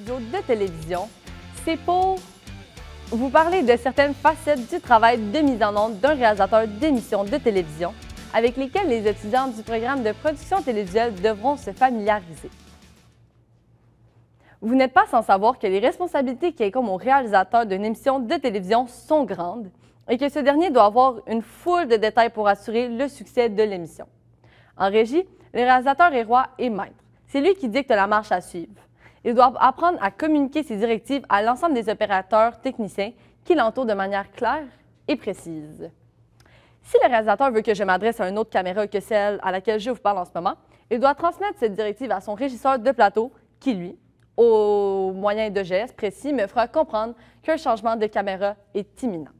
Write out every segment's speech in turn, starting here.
Studio de télévision, c'est pour vous parler de certaines facettes du travail de mise en onde d'un réalisateur d'émissions de télévision avec lesquelles les étudiants du programme de production télévisuelle devront se familiariser. Vous n'êtes pas sans savoir que les responsabilités qui incombent au réalisateur d'une émission de télévision sont grandes et que ce dernier doit avoir une foule de détails pour assurer le succès de l'émission. En régie, le réalisateur est roi et maître. C'est lui qui dicte la marche à suivre. Il doit apprendre à communiquer ses directives à l'ensemble des opérateurs techniciens qui l'entourent de manière claire et précise. Si le réalisateur veut que je m'adresse à une autre caméra que celle à laquelle je vous parle en ce moment, il doit transmettre cette directive à son régisseur de plateau qui, lui, au moyen de gestes précis, me fera comprendre qu'un changement de caméra est imminent.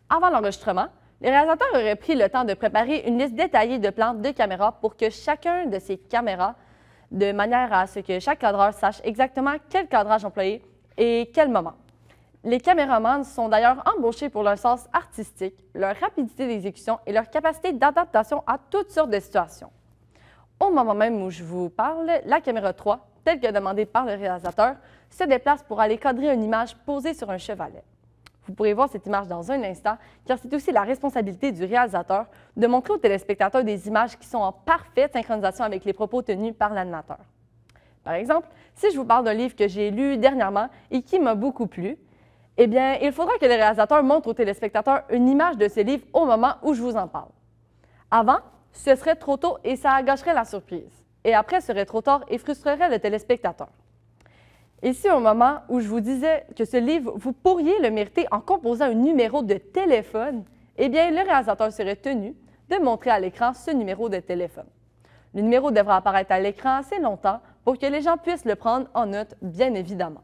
Avant l'enregistrement, le réalisateur aurait pris le temps de préparer une liste détaillée de plans de caméras pour que chacun de ces caméras, de manière à ce que chaque cadreur sache exactement quel cadrage employer et quel moment. Les caméramans sont d'ailleurs embauchés pour leur sens artistique, leur rapidité d'exécution et leur capacité d'adaptation à toutes sortes de situations. Au moment même où je vous parle, la caméra 3, telle que demandée par le réalisateur, se déplace pour aller cadrer une image posée sur un chevalet. Vous pourrez voir cette image dans un instant, car c'est aussi la responsabilité du réalisateur de montrer aux téléspectateurs des images qui sont en parfaite synchronisation avec les propos tenus par l'animateur. Par exemple, si je vous parle d'un livre que j'ai lu dernièrement et qui m'a beaucoup plu, eh bien, il faudra que le réalisateur montre aux téléspectateurs une image de ce livre au moment où je vous en parle. Avant, ce serait trop tôt et ça gâcherait la surprise. Et après, ce serait trop tard et frustrerait le téléspectateur. Et si au moment où je vous disais que ce livre, vous pourriez le mériter en composant un numéro de téléphone, eh bien, le réalisateur serait tenu de montrer à l'écran ce numéro de téléphone. Le numéro devra apparaître à l'écran assez longtemps pour que les gens puissent le prendre en note, bien évidemment.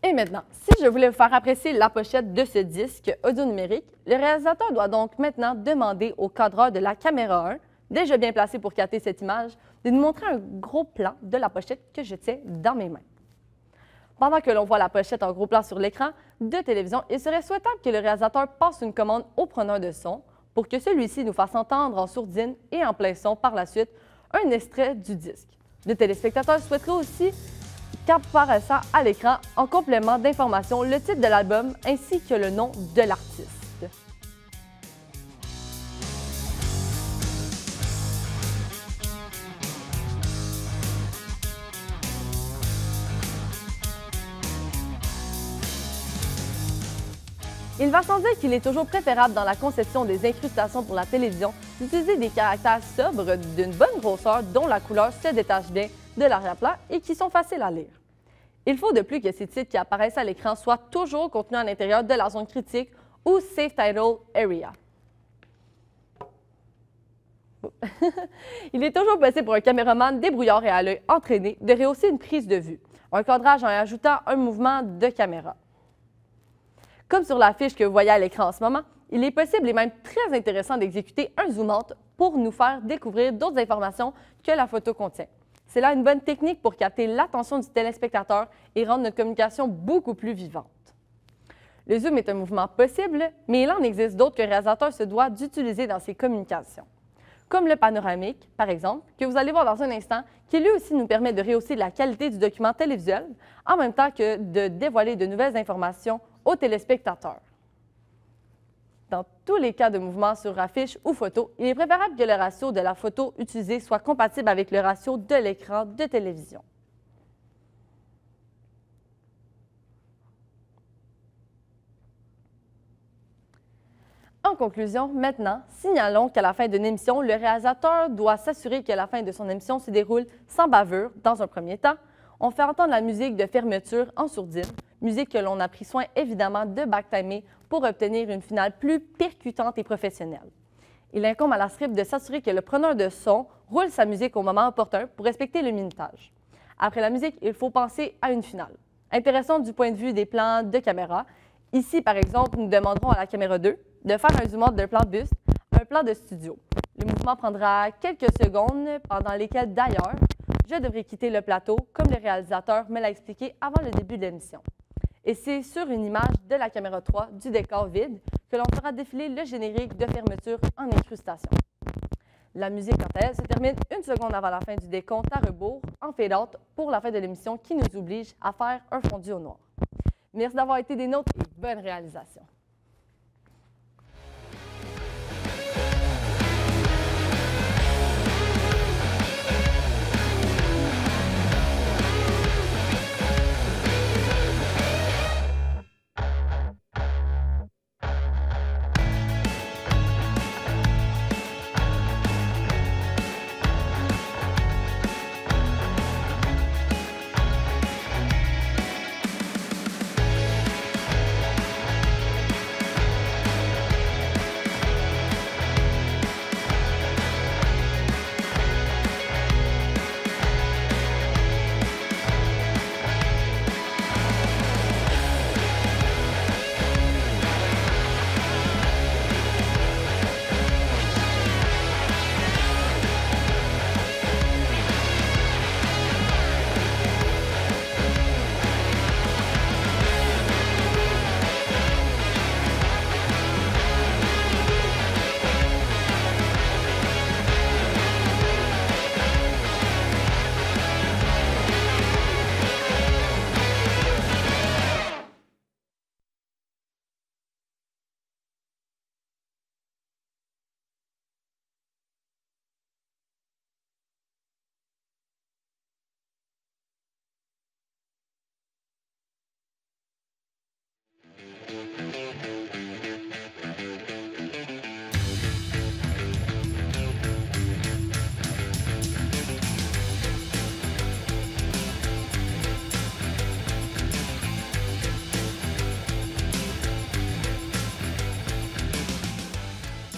Et maintenant, si je voulais vous faire apprécier la pochette de ce disque audio numérique, le réalisateur doit donc maintenant demander au cadreur de la caméra 1, déjà bien placé pour capter cette image, de nous montrer un gros plan de la pochette que je tiens dans mes mains. Pendant que l'on voit la pochette en gros plan sur l'écran de télévision, il serait souhaitable que le réalisateur passe une commande au preneur de son pour que celui-ci nous fasse entendre en sourdine et en plein son par la suite un extrait du disque. Le téléspectateur souhaiterait aussi qu'apparaissant à l'écran en complément d'informations le titre de l'album ainsi que le nom de l'artiste. Il va sans dire qu'il est toujours préférable dans la conception des incrustations pour la télévision d'utiliser des caractères sobres d'une bonne grosseur dont la couleur se détache bien de l'arrière-plan et qui sont faciles à lire. Il faut de plus que ces titres qui apparaissent à l'écran soient toujours contenus à l'intérieur de la zone critique ou Safe Title Area. Il est toujours possible pour un caméraman débrouillard et à l'œil entraîné de rehausser une prise de vue, un cadrage en ajoutant un mouvement de caméra. Comme sur la fiche que vous voyez à l'écran en ce moment, il est possible et même très intéressant d'exécuter un zoom-out pour nous faire découvrir d'autres informations que la photo contient. C'est là une bonne technique pour capter l'attention du téléspectateur et rendre notre communication beaucoup plus vivante. Le zoom est un mouvement possible, mais il en existe d'autres que le réalisateur se doit d'utiliser dans ses communications. Comme le panoramique, par exemple, que vous allez voir dans un instant, qui lui aussi nous permet de rehausser la qualité du document télévisuel, en même temps que de dévoiler de nouvelles informations aux téléspectateurs. Dans tous les cas de mouvement sur affiche ou photo, il est préférable que le ratio de la photo utilisée soit compatible avec le ratio de l'écran de télévision. En conclusion, maintenant, signalons qu'à la fin d'une émission, le réalisateur doit s'assurer que la fin de son émission se déroule sans bavure dans un premier temps. On fait entendre la musique de fermeture en sourdine, musique que l'on a pris soin évidemment de backtimer pour obtenir une finale plus percutante et professionnelle. Il incombe à la script de s'assurer que le preneur de son roule sa musique au moment opportun pour respecter le minutage. Après la musique, il faut penser à une finale. Intéressant du point de vue des plans de caméra. Ici, par exemple, nous demanderons à la caméra 2 de faire un zoom-out d'un plan buste à un plan de studio. Le mouvement prendra quelques secondes pendant lesquelles, d'ailleurs, je devrais quitter le plateau, comme le réalisateur me l'a expliqué avant le début de l'émission. Et c'est sur une image de la caméra 3 du décor vide que l'on fera défiler le générique de fermeture en incrustation. La musique, quant à elle, se termine 1 seconde avant la fin du décompte à rebours, en fade-out, pour la fin de l'émission qui nous oblige à faire un fondu au noir. Merci d'avoir été des nôtres et bonne réalisation.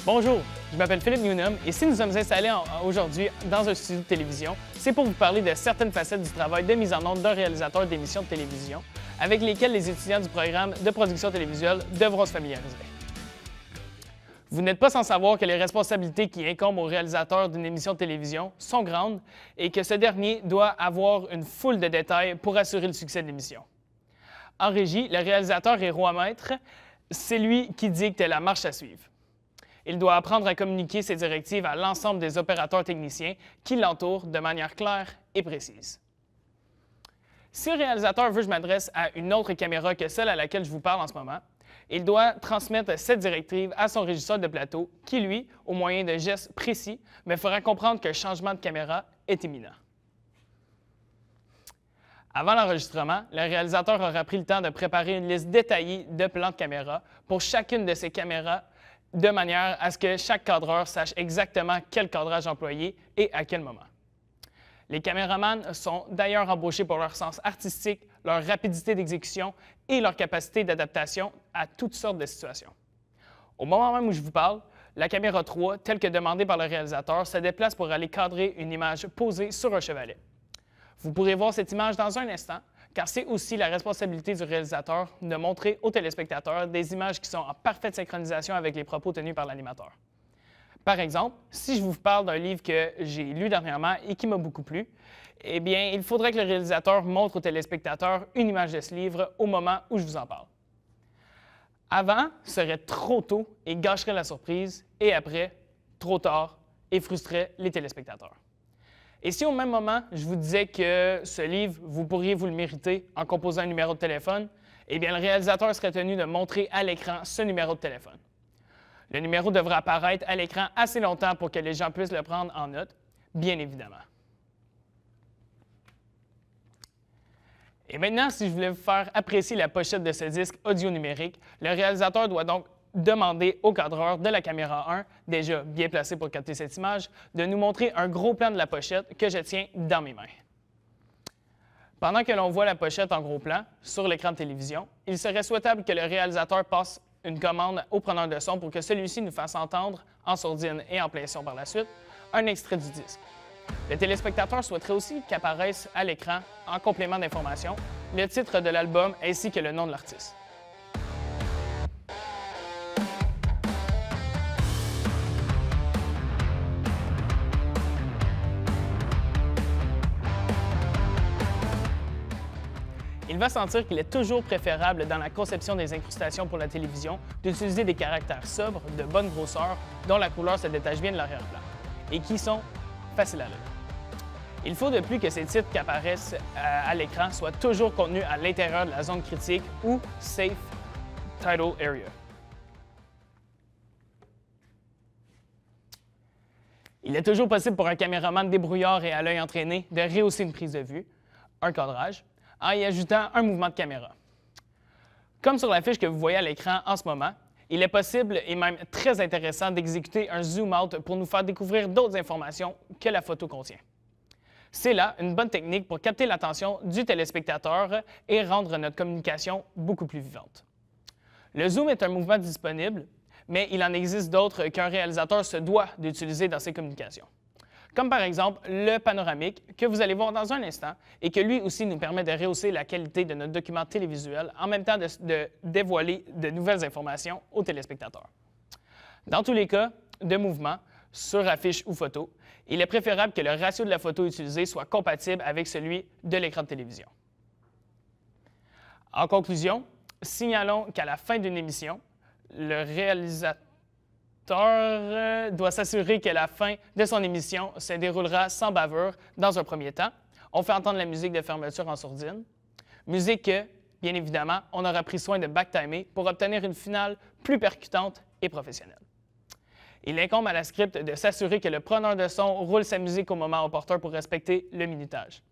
Bonjour, je m'appelle Philippe Newnham et si nous sommes installés aujourd'hui dans un studio de télévision, c'est pour vous parler de certaines facettes du travail de mise en onde d'un réalisateur d'émissions de télévision avec lesquelles les étudiants du programme de production télévisuelle devront se familiariser. Vous n'êtes pas sans savoir que les responsabilités qui incombent au réalisateur d'une émission de télévision sont grandes et que ce dernier doit avoir une foule de détails pour assurer le succès de l'émission. En régie, le réalisateur est roi maître, c'est lui qui dicte la marche à suivre. Il doit apprendre à communiquer ses directives à l'ensemble des opérateurs techniciens qui l'entourent de manière claire et précise. Si le réalisateur veut que je m'adresse à une autre caméra que celle à laquelle je vous parle en ce moment, il doit transmettre cette directive à son régisseur de plateau qui, lui, au moyen de gestes précis, me fera comprendre qu'un changement de caméra est imminent. Avant l'enregistrement, le réalisateur aura pris le temps de préparer une liste détaillée de plans de caméra pour chacune de ces caméras de manière à ce que chaque cadreur sache exactement quel cadrage employer et à quel moment. Les caméramans sont d'ailleurs embauchés pour leur sens artistique, leur rapidité d'exécution et leur capacité d'adaptation à toutes sortes de situations. Au moment même où je vous parle, la caméra 3, telle que demandée par le réalisateur, se déplace pour aller cadrer une image posée sur un chevalet. Vous pourrez voir cette image dans un instant, car c'est aussi la responsabilité du réalisateur de montrer aux téléspectateurs des images qui sont en parfaite synchronisation avec les propos tenus par l'animateur. Par exemple, si je vous parle d'un livre que j'ai lu dernièrement et qui m'a beaucoup plu, eh bien, il faudrait que le réalisateur montre aux téléspectateurs une image de ce livre au moment où je vous en parle. Avant serait trop tôt et gâcherait la surprise, et après, trop tard et frustrerait les téléspectateurs. Et si au même moment, je vous disais que ce livre, vous pourriez vous le mériter en composant un numéro de téléphone, eh bien, le réalisateur serait tenu de montrer à l'écran ce numéro de téléphone. Le numéro devra apparaître à l'écran assez longtemps pour que les gens puissent le prendre en note, bien évidemment. Et maintenant, si je voulais vous faire apprécier la pochette de ce disque audio numérique, le réalisateur doit donc demander au cadreur de la caméra 1, déjà bien placé pour capter cette image, de nous montrer un gros plan de la pochette que je tiens dans mes mains. Pendant que l'on voit la pochette en gros plan sur l'écran de télévision, il serait souhaitable que le réalisateur passe une commande au preneur de son pour que celui-ci nous fasse entendre, en sourdine et en plein son par la suite, un extrait du disque. Le téléspectateur souhaiterait aussi qu'apparaisse à l'écran, en complément d'information, le titre de l'album ainsi que le nom de l'artiste. Il va sentir qu'il est toujours préférable dans la conception des incrustations pour la télévision d'utiliser des caractères sobres, de bonne grosseur, dont la couleur se détache bien de l'arrière-plan. et qui sont faciles à lire. Il faut de plus que ces titres qui apparaissent à l'écran soient toujours contenus à l'intérieur de la zone critique ou Safe Title Area. Il est toujours possible pour un caméraman débrouillard et à l'œil entraîné de rehausser une prise de vue, un cadrage, en y ajoutant un mouvement de caméra. Comme sur la fiche que vous voyez à l'écran en ce moment, il est possible et même très intéressant d'exécuter un zoom out pour nous faire découvrir d'autres informations que la photo contient. C'est là une bonne technique pour capter l'attention du téléspectateur et rendre notre communication beaucoup plus vivante. Le zoom est un mouvement disponible, mais il en existe d'autres qu'un réalisateur se doit d'utiliser dans ses communications. Comme par exemple le panoramique, que vous allez voir dans un instant, et que lui aussi nous permet de rehausser la qualité de notre document télévisuel, en même temps de dévoiler de nouvelles informations aux téléspectateurs. Dans tous les cas de mouvement, sur affiche ou photo, il est préférable que le ratio de la photo utilisée soit compatible avec celui de l'écran de télévision. En conclusion, signalons qu'à la fin d'une émission, le réalisateur doit s'assurer que la fin de son émission se déroulera sans bavure dans un premier temps. On fait entendre la musique de fermeture en sourdine. Musique que, bien évidemment, on aura pris soin de backtimer pour obtenir une finale plus percutante et professionnelle. Il incombe à la script de s'assurer que le preneur de son roule sa musique au moment opportun pour respecter le minutage.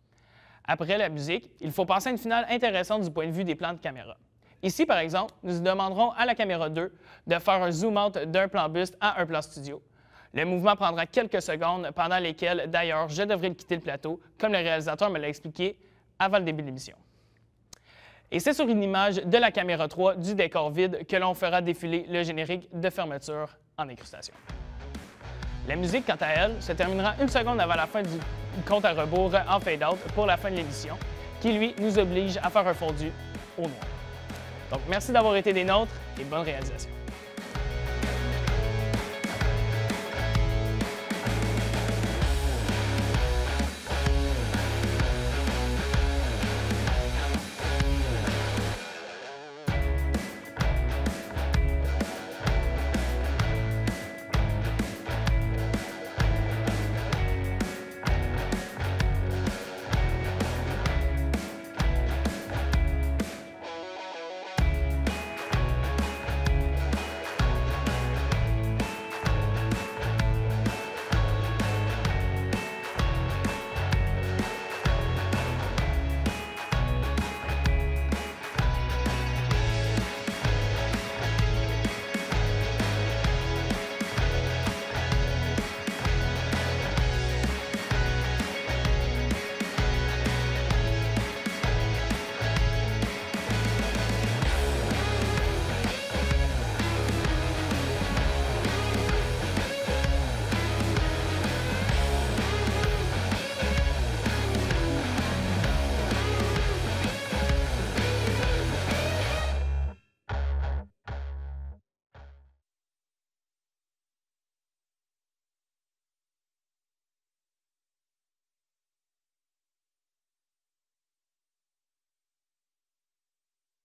Après la musique, il faut penser à une finale intéressante du point de vue des plans de caméra. Ici, par exemple, nous demanderons à la caméra 2 de faire un zoom-out d'un plan buste à un plan studio. Le mouvement prendra quelques secondes, pendant lesquelles, d'ailleurs, je devrais quitter le plateau, comme le réalisateur me l'a expliqué avant le début de l'émission. Et c'est sur une image de la caméra 3 du décor vide que l'on fera défiler le générique de fermeture en incrustation. La musique, quant à elle, se terminera une seconde avant la fin du compte à rebours en fade-out pour la fin de l'émission, qui, lui, nous oblige à faire un fondu au noir. Donc, merci d'avoir été des nôtres et bonne réalisation.